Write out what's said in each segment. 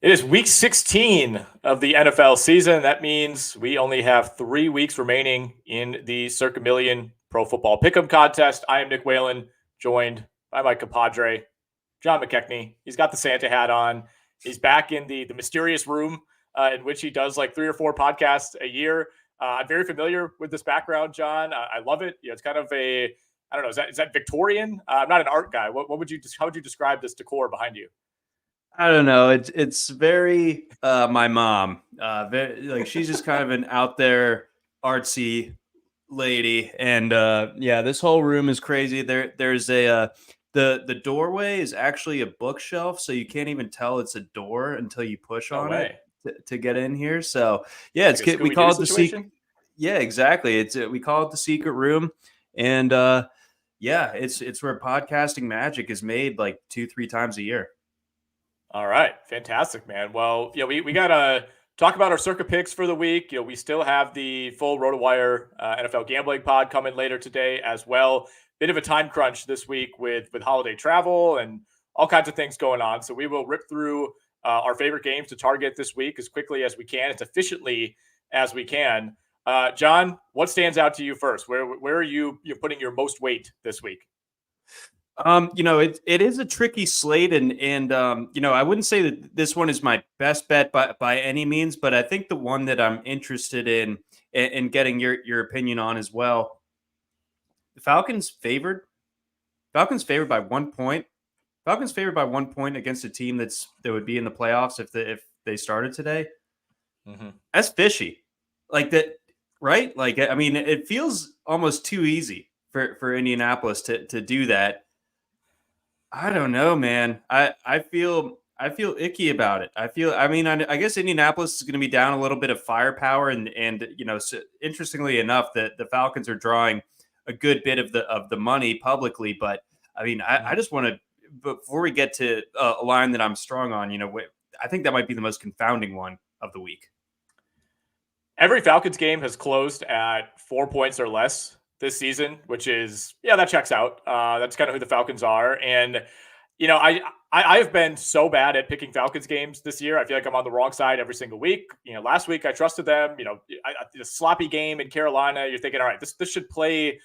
It is week 16 of the NFL season. That means we only have 3 weeks remaining in the Circa Million Pro Football Pick'em contest. I am Nick Whalen, joined by my compadre, John McKechnie. He's got the Santa hat on. He's back in the mysterious room in which he does like 3 or 4 podcasts a year. I'm very familiar with this background, John. I love it. It's kind of I don't know, is that Victorian? I'm not an art guy. How would you describe this decor behind you? I don't know. It's very my mom. Like she's just kind of an out there artsy lady, and yeah, this whole room is crazy. There's the doorway is actually a bookshelf, so you can't even tell it's a door until you push No on it way. to get in here. So yeah, Like a we Scooby-Doo call it the secret. situation? Yeah, exactly. We call it the secret room, and yeah, it's where podcasting magic is made like 2-3 times a year. All right. Fantastic, man. Well, we got to talk about our Circa picks for the week. We still have the full RotoWire NFL gambling pod coming later today as well. Bit of a time crunch this week with holiday travel and all kinds of things going on. So we will rip through our favorite games to target this week as quickly as we can, as efficiently as we can. John, what stands out to you first? Where are you putting your most weight this week? It is a tricky slate, and I wouldn't say that this one is my best bet by any means, but I think the one that I'm interested in getting your opinion on as well. The Falcons favored by 1 point. Falcons favored by 1 point against a team that would be in the playoffs if they started today. Mm-hmm. That's fishy, like that, right? Like, I mean, it feels almost too easy for Indianapolis to do that. I don't know, man. I feel icky about it. I guess Indianapolis is going to be down a little bit of firepower, and so interestingly enough, the Falcons are drawing a good bit of the money publicly. But I mean, I just want to, before we get to a line that I'm strong on, I think that might be the most confounding one of the week. Every Falcons game has closed at 4 points or less this season, which is, that checks out. That's kind of who the Falcons are. And, I've been so bad at picking Falcons games this year. I feel like I'm on the wrong side every single week. Last week I trusted them. A sloppy game in Carolina. You're thinking, all right, this should play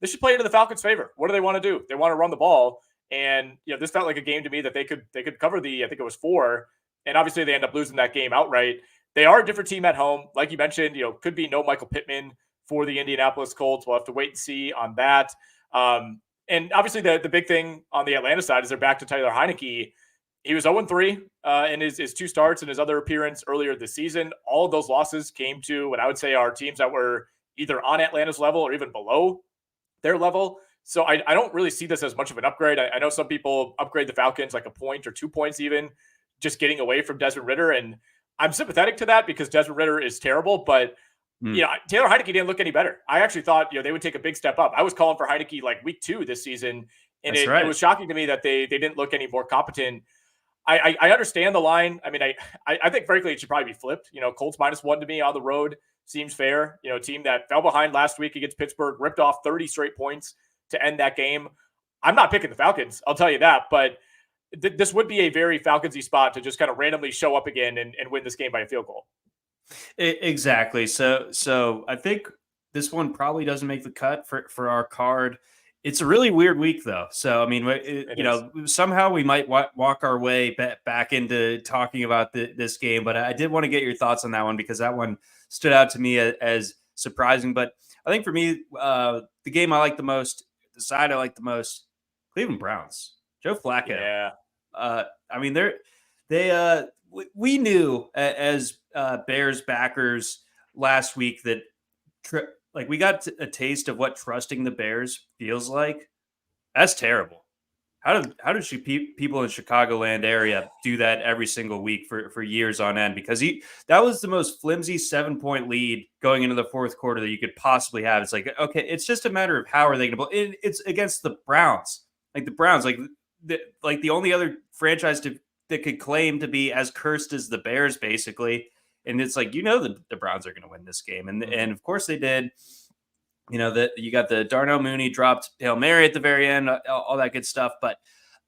into the Falcons' favor. What do they want to do? They want to run the ball. And, this felt like a game to me that they could cover I think it was 4. And obviously they end up losing that game outright. They are a different team at home. Like you mentioned, could be no Michael Pittman for the Indianapolis Colts. We'll have to wait and see on that. And obviously the big thing on the Atlanta side is they're back to Taylor Heinicke. He was 0-3 in his 2 starts and his other appearance earlier this season. All of those losses came to what I would say are teams that were either on Atlanta's level or even below their level. So I don't really see this as much of an upgrade. I know some people upgrade the Falcons like a point or 2 points even, just getting away from Desmond Ridder. And I'm sympathetic to that because Desmond Ridder is terrible, but Taylor Heinicke didn't look any better. I actually thought, they would take a big step up. I was calling for Heinicke like week 2 this season, and it was shocking to me that they didn't look any more competent. I understand the line. I mean, I think frankly it should probably be flipped. Colts -1 to me on the road seems fair. A team that fell behind last week against Pittsburgh, ripped off 30 straight points to end that game. I'm not picking the Falcons, I'll tell you that, but this would be a very Falcons-y spot to just kind of randomly show up again and win this game by a field goal. Exactly. So I think this one probably doesn't make the cut for our card. It's a really weird week, though. So, I mean, somehow we might walk our way back into talking about this game. But I did want to get your thoughts on that one because that one stood out to me as surprising. But I think for me, the game I like the most, the side I like the most, Cleveland Browns. Joe Flacco. Yeah. I mean, we knew as Bears backers last week that we got a taste of what trusting the Bears feels like. That's terrible. How did people in Chicagoland area do that every single week for years on end? Because that was the most flimsy 7-point lead going into the fourth quarter that you could possibly have. It's like, okay, it's just a matter of how are they going to play. It's against the Browns. Like the Browns, the only other franchise that could claim to be as cursed as the Bears, basically. And it's like, the Browns are going to win this game. And of course they did. That you got the Darnell Mooney dropped Hail Mary at the very end, all that good stuff. But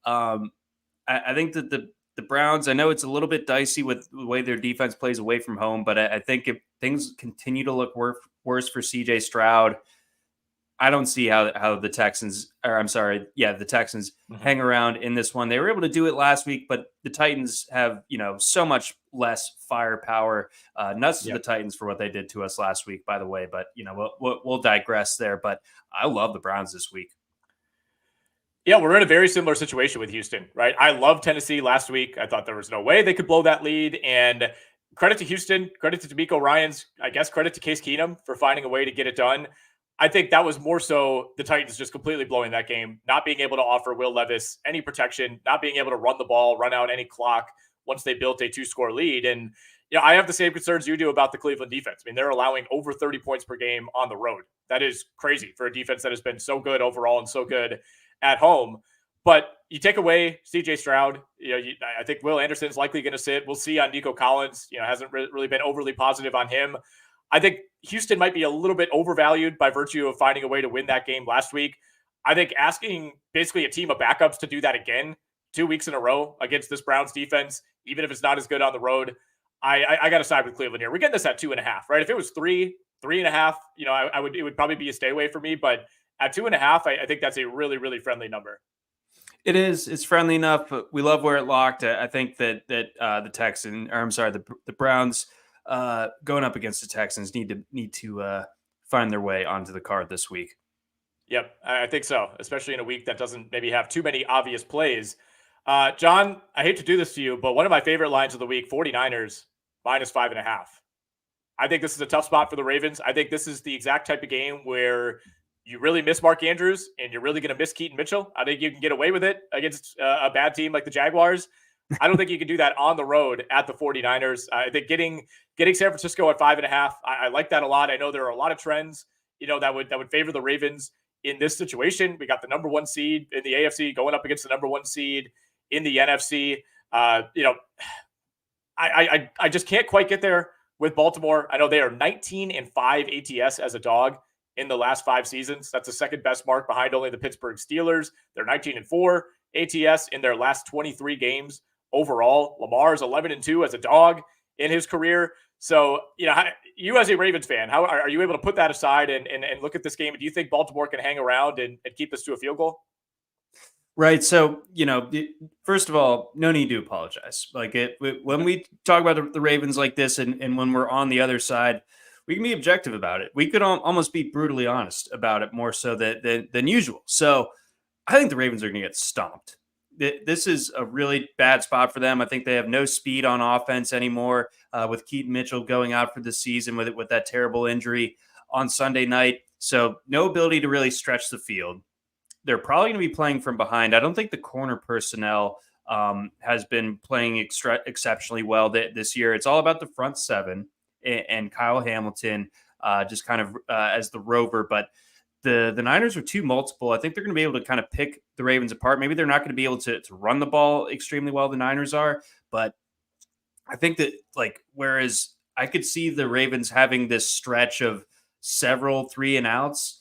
I think that the the Browns, I know it's a little bit dicey with the way their defense plays away from home, but I think if things continue to look worse for CJ Stroud, I don't see how the Texans, or I'm sorry, yeah, the Texans hang around in this one. They were able to do it last week, but the Titans have, so much less firepower. Nuts to the Titans for what they did to us last week, by the way. But we'll digress there. But I love the Browns this week. Yeah, we're in a very similar situation with Houston, right? I love Tennessee last week. I thought there was no way they could blow that lead. And credit to Houston, credit to D'Amico Ryans, I guess credit to Case Keenum for finding a way to get it done. I think that was more so the Titans just completely blowing that game, not being able to offer Will Levis any protection, not being able to run the ball, run out any clock once they built a 2-score lead. And I have the same concerns you do about the Cleveland defense. I mean, they're allowing over 30 points per game on the road. That is crazy for a defense that has been so good overall and so good at home. But you take away CJ Stroud, I think Will Anderson's likely going to sit. We'll see on Nico Collins. Hasn't really been overly positive on him. I think Houston might be a little bit overvalued by virtue of finding a way to win that game last week. I think asking basically a team of backups to do that again 2 weeks in a row against this Browns defense, even if it's not as good on the road, I got to side with Cleveland here. We're getting this at 2.5, right? If it was 3.5, it would probably be a stay away for me. But at 2.5, I think that's a really, really friendly number. It is. It's friendly enough, but we love where it locked. I think that the Browns going up against the Texans need to find their way onto the card this week. Yep, I think so, especially in a week that doesn't maybe have too many obvious plays. John, I hate to do this to you, but one of my favorite lines of the week, 49ers -5.5. I think this is a tough spot for the Ravens. I think this is the exact type of game where you really miss Mark Andrews and you're really going to miss Keaton Mitchell. I think you can get away with it against a bad team like the Jaguars. I don't think you can do that on the road at the 49ers. I think getting San Francisco at 5.5, I like that a lot. I know there are a lot of trends, that would favor the Ravens in this situation. We got the number 1 seed in the AFC going up against the number 1 seed in the NFC. I just can't quite get there with Baltimore. I know they are 19-5 ATS as a dog in the last 5 seasons. That's the second best mark behind only the Pittsburgh Steelers. They're 19-4 ATS in their last 23 games overall. Lamar is 11-2 as a dog in his career. So, you as a Ravens fan, how are you able to put that aside and look at this game? Do you think Baltimore can hang around and keep this to a field goal? Right. So, first of all, no need to apologize. When we talk about the Ravens like this and when we're on the other side, we can be objective about it. We could almost be brutally honest about it more so than usual. So I think the Ravens are going to get stomped. This is a really bad spot for them. I think they have no speed on offense anymore with Keaton Mitchell going out for the season with that terrible injury on Sunday night. So no ability to really stretch the field. They're probably going to be playing from behind. I don't think the corner personnel has been playing exceptionally well this year. It's all about the front seven and Kyle Hamilton just kind of as the rover. But the Niners are too multiple. I think they're going to be able to kind of pick the Ravens apart. Maybe they're not going to be able to run the ball extremely well, the Niners are. But I think that, whereas I could see the Ravens having this stretch of several 3-and-outs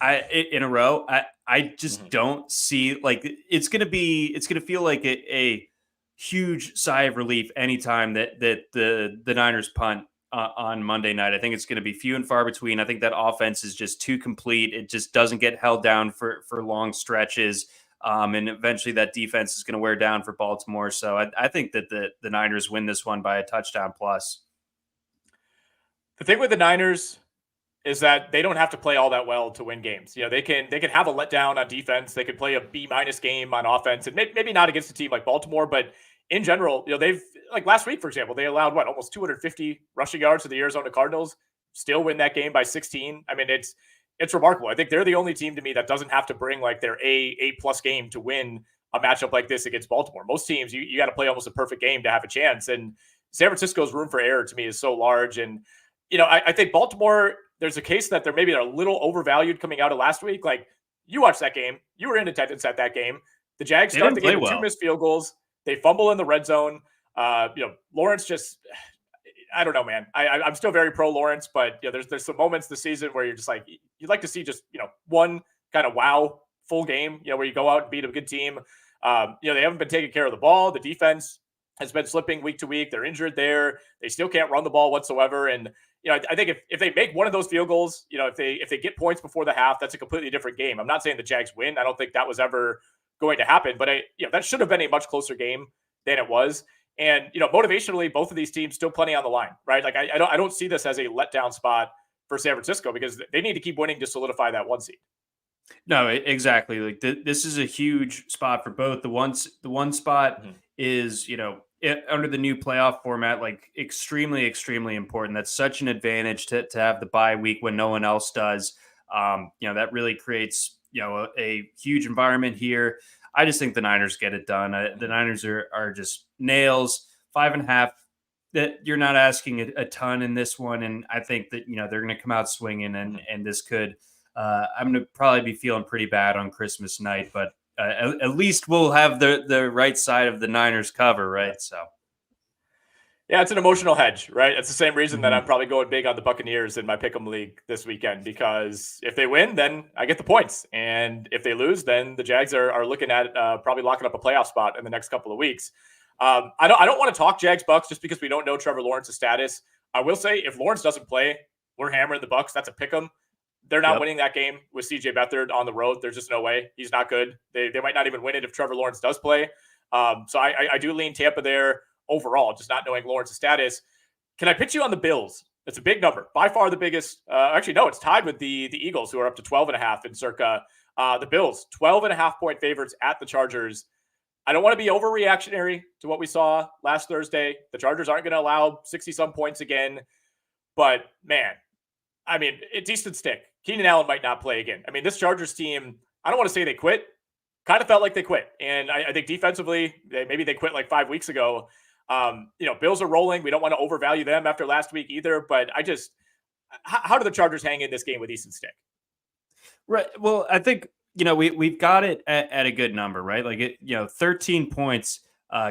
in a row, I just don't see, it's going to feel like a huge sigh of relief anytime that the Niners punt on Monday night. I think it's going to be few and far between. I think that offense is just too complete. It just doesn't get held down for long stretches. And eventually that defense is going to wear down for Baltimore. So I think that the Niners win this one by a touchdown plus. The thing with the Niners is that they don't have to play all that well to win games. They can have a letdown on defense. They could play a B- game on offense, and maybe not against a team like Baltimore, but in general, they've, like last week, for example, they allowed almost 250 rushing yards to the Arizona Cardinals, still win that game by 16. I mean, it's remarkable. I think they're the only team to me that doesn't have to bring their A+ game to win a matchup like this against Baltimore. Most teams, you got to play almost a perfect game to have a chance. And San Francisco's room for error to me is so large. And, I think Baltimore, there's a case that they're a little overvalued coming out of last week. You watched that game. You were in attendance at that game. The Jags start the game with 2 missed field goals. They fumble in the red zone. Lawrence just, I don't know, man. I'm still very pro Lawrence, but there's some moments this season where you're just you'd like to see just, one kind of wow full game, where you go out and beat a good team. They haven't been taking care of the ball. The defense has been slipping week to week. They're injured there. They still can't run the ball whatsoever. And I think if they make one of those field goals, if they get points before the half, that's a completely different game. I'm not saying the Jags win. I don't think that was ever going to happen, but that should have been a much closer game than it was. And motivationally, both of these teams still plenty on the line, right? Like I don't see this as a letdown spot for San Francisco because they need to keep winning to solidify that 1 seed. No, exactly. Like this is a huge spot for both. The one spot is under the new playoff format, like extremely, extremely important. That's such an advantage to have the bye week when no one else does. That really creates a huge environment here. I just think the Niners get it done. The Niners are just nails. 5.5. That you're not asking a ton in this one, and I think that they're going to come out swinging, and this could. I'm going to probably be feeling pretty bad on Christmas night, but at least we'll have the right side of the Niners cover, right? So. Yeah, it's an emotional hedge, right? It's the same reason that I'm probably going big on the Buccaneers in my Pick'em League this weekend, because if they win, then I get the points. And if they lose, then the Jags are looking at probably locking up a playoff spot in the next couple of weeks. I don't want to talk Jags Bucks just because we don't know Trevor Lawrence's status. I will say if Lawrence doesn't play, we're hammering the Bucks. That's a pick'em. They're not winning that game with CJ Beathard on the road. There's just no way. He's not good. They might not even win it if Trevor Lawrence does play. So I do lean Tampa there overall, just not knowing Lawrence's status. Can I pitch you on the Bills? It's a big number. By far the biggest. Actually, no, it's tied with the Eagles, who are up to 12.5 in Circa. The Bills, 12.5 point favorites at the Chargers. I don't want to be overreactionary to what we saw last Thursday. The Chargers aren't going to allow 60-some points again. But, man, I mean, it's Easton Stick. Keenan Allen might not play again. I mean, this Chargers team, I don't want to say they quit. Kind of felt like they quit. And I think defensively, maybe they quit like 5 weeks ago. Bills are rolling. We don't want to overvalue them after last week either. But how do the Chargers hang in this game with Easton Stick? Right. Well, I think, we've got it at a good number, right? Like 13 points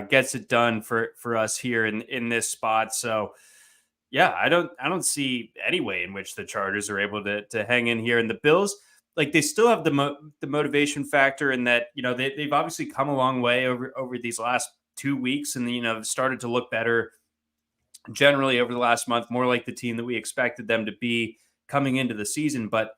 gets it done for us here in this spot. So, yeah, I don't see any way in which the Chargers are able to hang in here. And the Bills, like, they still have the motivation factor in that, they've obviously come a long way over these last 2 weeks, and started to look better generally over the last month, more like the team that we expected them to be coming into the season. But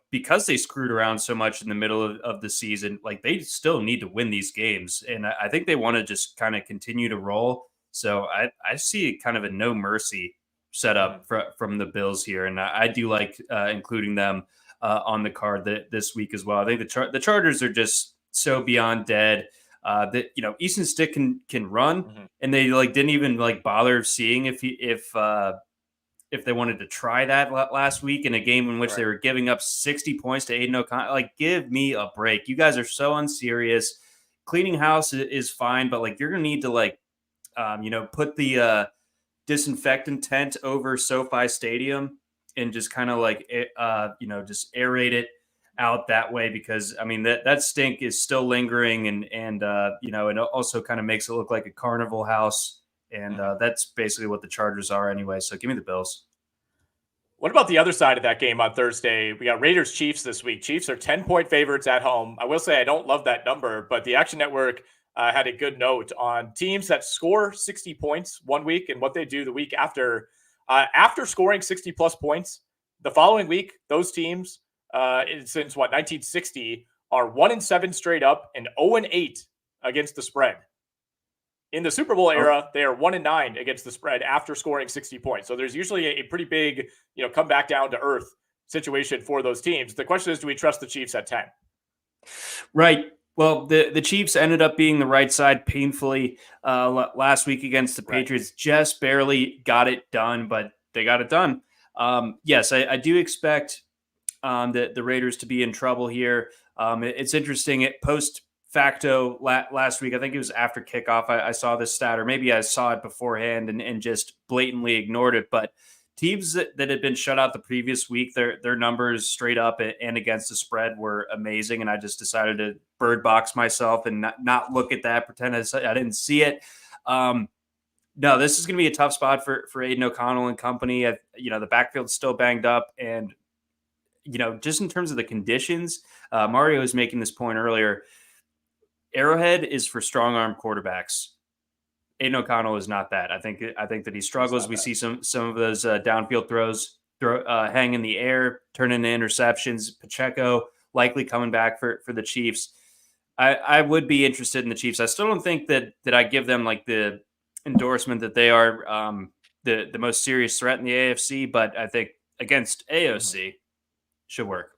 because they screwed around so much in the middle of the season, like, they still need to win these games, and I think they want to just kind of continue to roll. So I see kind of a no mercy setup from the Bills here, and I do like including them on the card this week as well. I think the Chargers are just so beyond dead that Easton Stick can run, and they didn't even bother seeing if they wanted to try that last week in a game in which they were giving up 60 points to Aiden O'Connell. Like, give me a break. You guys are so unserious. Cleaning house is fine, but you're gonna need to put the disinfectant tent over SoFi Stadium and just kind of just aerate it out that way, because I mean that stink is still lingering, and it also kind of makes it look like a carnival house, and that's basically what the Chargers are anyway. So give me the Bills. What about the other side of that game on Thursday? We got Raiders Chiefs this week. Chiefs are 10-point favorites at home. I will say I don't love that number, but the Action Network had a good note on teams that score 60 points 1 week and what they do the week after. After scoring 60-plus points, the following week, those teams, since 1960, are 1-7 straight up and 0-8 against the spread. In the Super Bowl era, they are 1-9 against the spread after scoring 60 points. So there's usually a pretty big, come back down to earth situation for those teams. The question is, do we trust the Chiefs at 10? Right. Well, the Chiefs ended up being the right side painfully last week against the Patriots. Just barely got it done, but they got it done. Yes, I do expect the Raiders to be in trouble here. It's interesting. Post facto last week, I think it was after kickoff, I saw this stat, or maybe I saw it beforehand and just blatantly ignored it. But teams that had been shut out the previous week, their numbers straight up and against the spread were amazing. And I just decided to bird box myself and not look at that, pretend I didn't see it. No, this is going to be a tough spot for Aiden O'Connell and company. The backfield's still banged up, and just in terms of the conditions, Mario was making this point earlier. Arrowhead is for strong arm quarterbacks. Aiden O'Connell is not that. I think that he struggles. We see some of those downfield throws hang in the air, turn into interceptions. Pacheco likely coming back for the Chiefs. I would be interested in the Chiefs. I still don't think that I give them like the endorsement that they are the most serious threat in the AFC, but I think against AOC should work.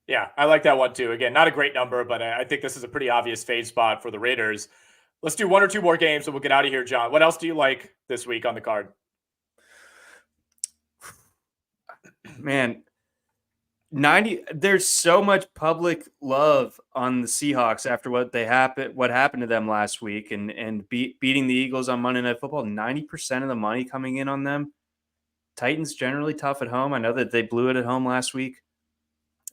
Yeah, I like that one too. Again, not a great number, but I think this is a pretty obvious fade spot for the Raiders. Let's do one or two more games and we'll get out of here, John. What else do you like this week on the card? Man, there's so much public love on the Seahawks after what happened to them last week and beating the Eagles on Monday Night Football. 90% of the money coming in on them. Titans generally tough at home. I know that they blew it at home last week.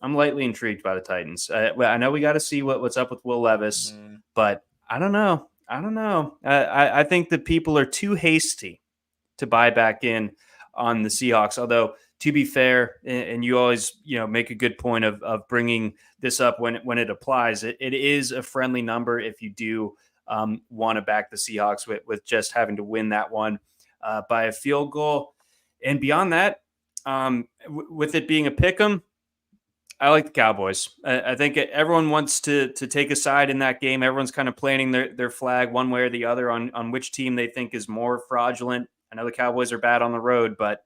I'm lightly intrigued by the Titans. I know we got to see what's up with Will Levis, but I don't know. I think that people are too hasty to buy back in on the Seahawks. Although, to be fair, and you always make a good point of bringing this up when it applies, it is a friendly number if you do want to back the Seahawks with just having to win that one by a field goal. And beyond that, with it being a pick 'em, I like the Cowboys. I think everyone wants to take a side in that game. Everyone's kind of planting their flag one way or the other on which team they think is more fraudulent. I know the Cowboys are bad on the road, but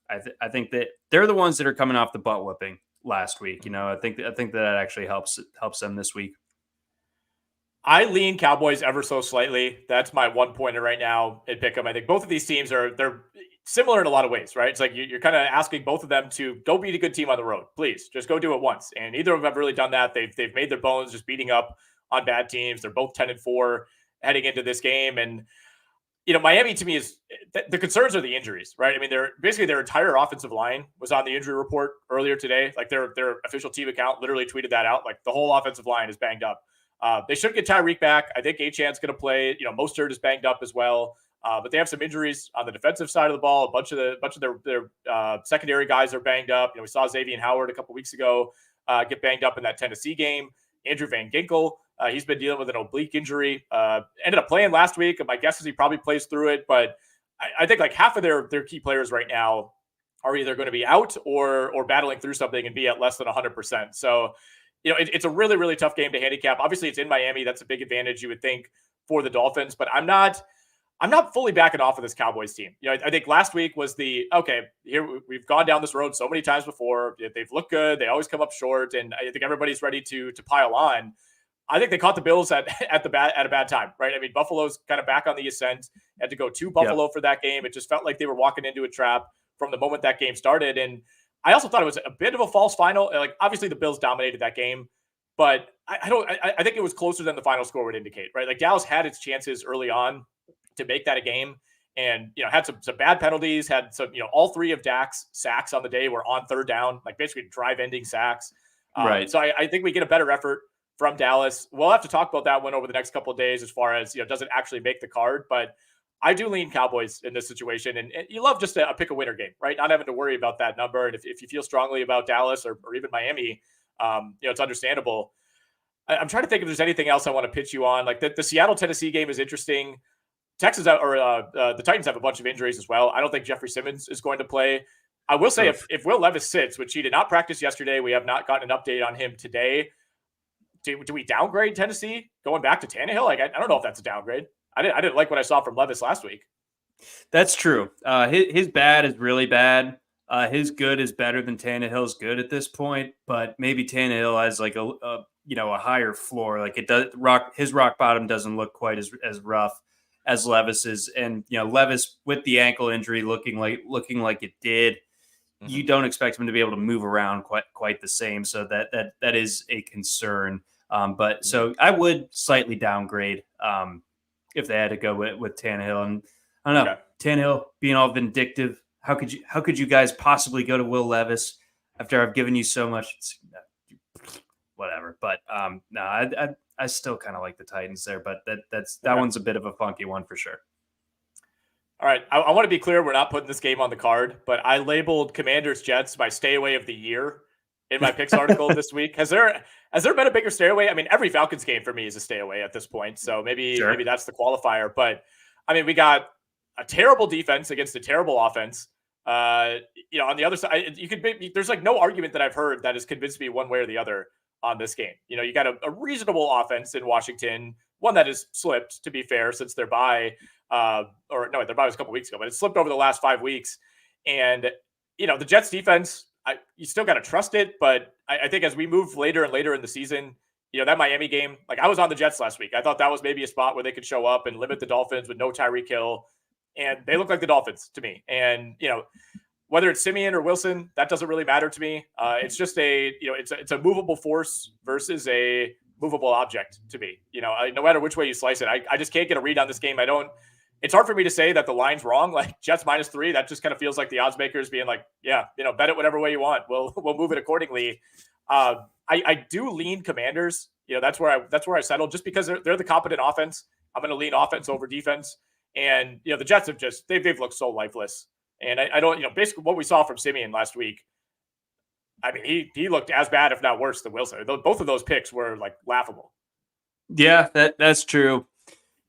I think that they're the ones that are coming off the butt whipping last week. I think that actually helps them this week. I lean Cowboys ever so slightly. That's my 1 pointer right now at Pick'em. I think both of these teams they're similar in a lot of ways, right? It's like you're kind of asking both of them to go beat a good team on the road. Please, just go do it once. And neither of them have really done that. They've made their bones just beating up on bad teams. They're both 10-4 heading into this game. And Miami to me is the concerns are the injuries, right? I mean, their entire offensive line was on the injury report earlier today. Like their official team account literally tweeted that out. Like the whole offensive line is banged up. They should get Tyreek back. I think Achane's going to play. Mostert is banged up as well. But they have some injuries on the defensive side of the ball. A bunch of their secondary guys are banged up. We saw Xavier Howard a couple weeks ago get banged up in that Tennessee game. Andrew Van Ginkel, he's been dealing with an oblique injury. Ended up playing last week. My guess is he probably plays through it. But I think like half of their key players right now are either going to be out or battling through something and be at less than 100%. So, it's a really, really tough game to handicap. Obviously, it's in Miami. That's a big advantage, you would think, for the Dolphins. But I'm not fully backing off of this Cowboys team. I think last week was here we've gone down this road so many times before. They've looked good. They always come up short. And I think everybody's ready to pile on. I think they caught the Bills at a bad time, right? I mean, Buffalo's kind of back on the ascent. Had to go to Buffalo for that game. It just felt like they were walking into a trap from the moment that game started. And I also thought it was a bit of a false final. Like, obviously the Bills dominated that game, but I think it was closer than the final score would indicate, right? Like Dallas had its chances early on to make that a game and, had some bad penalties, had some, all three of Dak's sacks on the day were on third down, like basically drive ending sacks. Right. So I think we get a better effort from Dallas. We'll have to talk about that one over the next couple of days as far as, does it actually make the card, but I do lean Cowboys in this situation. And you love just a pick a winner game, right? Not having to worry about that number. And if you feel strongly about Dallas or even Miami, it's understandable. I'm trying to think if there's anything else I want to pitch you on. Like the Seattle-Tennessee game is interesting. The Titans have a bunch of injuries as well. I don't think Jeffrey Simmons is going to play. I will say if Will Levis sits, which he did not practice yesterday, we have not gotten an update on him today. Do we downgrade Tennessee going back to Tannehill? Like, I don't know if that's a downgrade. I didn't like what I saw from Levis last week. That's true. His bad is really bad. His good is better than Tannehill's good at this point, but maybe Tannehill has like a higher floor. Like his rock bottom doesn't look quite as rough as Levis's. And Levis with the ankle injury looking like it did, you don't expect him to be able to move around quite the same. So that is a concern. But so I would slightly downgrade if they had to go with Tannehill. And I don't know, Tannehill being all vindictive. How could you guys possibly go to Will Levis after I've given you so much? Whatever. But no, I still kind of like the Titans there, but that one's a bit of a funky one for sure. All right. I want to be clear. We're not putting this game on the card, but I labeled Commanders Jets my stay away of the year in my picks article this week. Has there been a bigger stay away? I mean, every Falcons game for me is a stay away at this point. So maybe that's the qualifier. But I mean, we got a terrible defense against a terrible offense. On the other side, there's like no argument that I've heard that has convinced me one way or the other on this game. You got a reasonable offense in Washington, one that has slipped, to be fair, since their bye, their bye was a couple weeks ago, but it slipped over the last 5 weeks. And, the Jets defense, you still got to trust it. But I think as we move later and later in the season, that Miami game, like I was on the Jets last week. I thought that was maybe a spot where they could show up and limit the Dolphins with no Tyreek Hill. And they look like the Dolphins to me. And, whether it's Simeon or Wilson, that doesn't really matter to me. It's just it's a movable force versus a movable object to me. No matter which way you slice it, I just can't get a read on this game. It's hard for me to say that the line's wrong. Like Jets -3, that just kind of feels like the odds makers being like, yeah, bet it whatever way you want. We'll move it accordingly. I do lean Commanders. That's where I settled, just because they're the competent offense. I'm going to lean offense over defense. And, the Jets have they've looked so lifeless. And I don't, basically what we saw from Simeon last week, I mean, he looked as bad, if not worse, than Wilson. Both of those picks were like laughable. Yeah, that's true.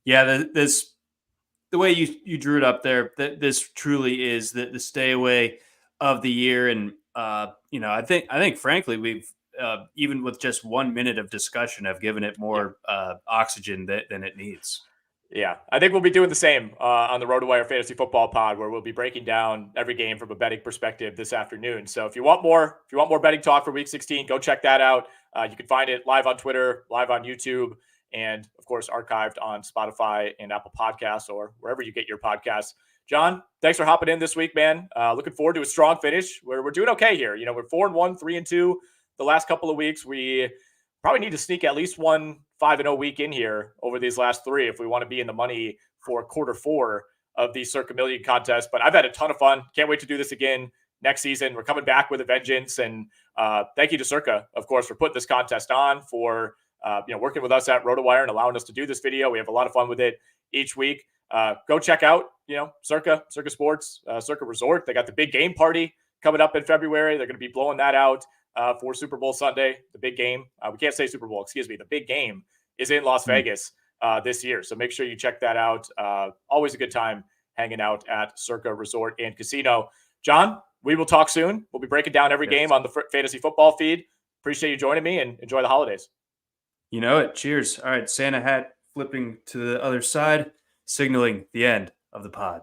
Yeah, the way you drew it up there, this truly is the stay away of the year. And, I think frankly, we've, even with just 1 minute of discussion, have given it more oxygen than it needs. Yeah, I think we'll be doing the same on the RotoWire Fantasy Football Pod, where we'll be breaking down every game from a betting perspective this afternoon. So if you want more betting talk for Week 16, go check that out. You can find it live on Twitter, live on YouTube, and of course archived on Spotify and Apple Podcasts, or wherever you get your podcasts. John, thanks for hopping in this week, man. Looking forward to a strong finish. We're doing okay here. We're 4-1, 3-2 the last couple of weeks. We probably need to sneak at least one 5-0 week in here over these last 3 if we want to be in the money for quarter 4 of the Circa Million contest. But I've had a ton of fun. Can't wait to do this again next season. We're coming back with a vengeance. And thank you to Circa, of course, for putting this contest on, for working with us at RotoWire and allowing us to do this video. We have a lot of fun with it each week. Go check out, Circa Sports, Circa Resort. They got the big game party coming up in February. They're going to be blowing that out for Super Bowl Sunday, the big game. We can't say Super Bowl, excuse me. The big game is in Las Vegas this year. So make sure you check that out. Always a good time hanging out at Circa Resort and Casino. John, we will talk soon. We'll be breaking down every game on the fantasy football feed. Appreciate you joining me, and enjoy the holidays. You know it. Cheers. All right, Santa hat flipping to the other side, signaling the end of the pod.